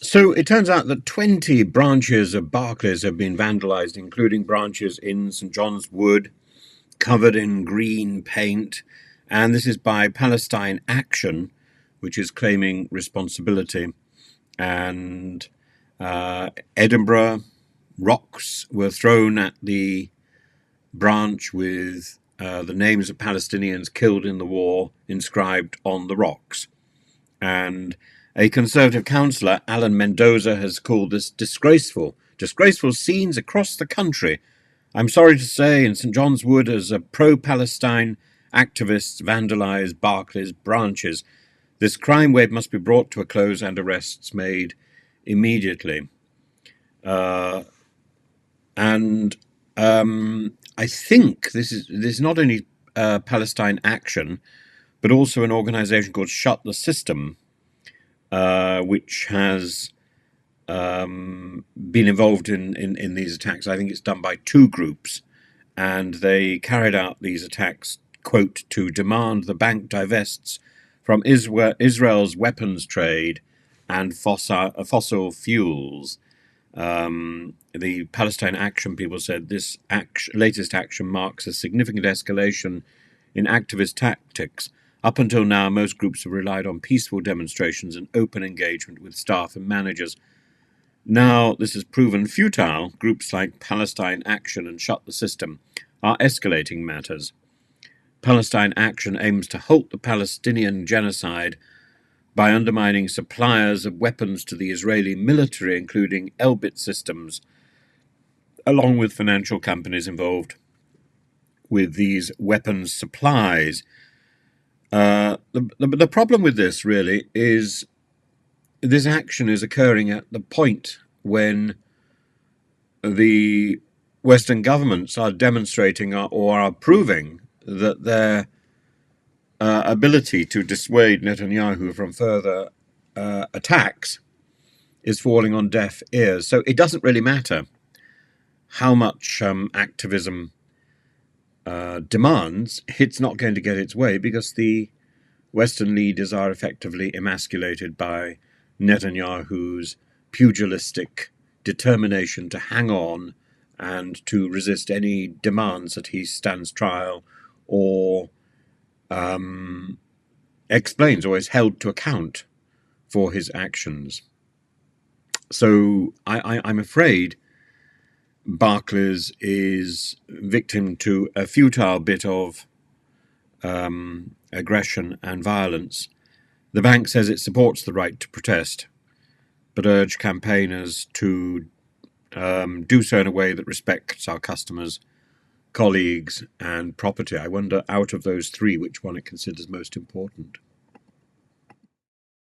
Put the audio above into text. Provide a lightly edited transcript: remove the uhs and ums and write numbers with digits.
So it turns out that 20 branches of Barclays have been vandalized, including branches in St John's Wood, covered in green paint. And this is by Palestine Action, which is claiming responsibility. And Edinburgh, rocks were thrown at the branch with the names of Palestinians killed in the war inscribed on the rocks. And a Conservative councillor, Alan Mendoza, has called this disgraceful scenes across the country. I'm sorry to say, in St John's Wood, as a pro-Palestine activists vandalise Barclays branches, this crime wave must be brought to a close and arrests made immediately. I think this is not only Palestine Action, but also an organisation called Shut the System, which has been involved in these attacks. I think it's done by two groups, and they carried out these attacks, quote, to demand the bank divests from Israel's weapons trade and fossil fuels. The Palestine Action people said this latest action marks a significant escalation in activist tactics. Up until now, most groups have relied on peaceful demonstrations and open engagement with staff and managers. Now this has proven futile. Groups like Palestine Action and Shut the System are escalating matters. Palestine Action aims to halt the Palestinian genocide by undermining suppliers of weapons to the Israeli military, including Elbit Systems, along with financial companies involved with these weapons supplies. The problem with this really is this action is occurring at the point when the Western governments are demonstrating or are proving that their ability to dissuade Netanyahu from further attacks is falling on deaf ears. So it doesn't really matter how much activism demands, it's not going to get its way because the Western leaders are effectively emasculated by Netanyahu's pugilistic determination to hang on and to resist any demands that he stands trial or explains or is held to account for his actions. So I'm afraid Barclays is victim to a futile bit of aggression and violence. The bank says it supports the right to protest, but urge campaigners to do so in a way that respects our customers, colleagues, and property. I wonder, out of those three, which one it considers most important.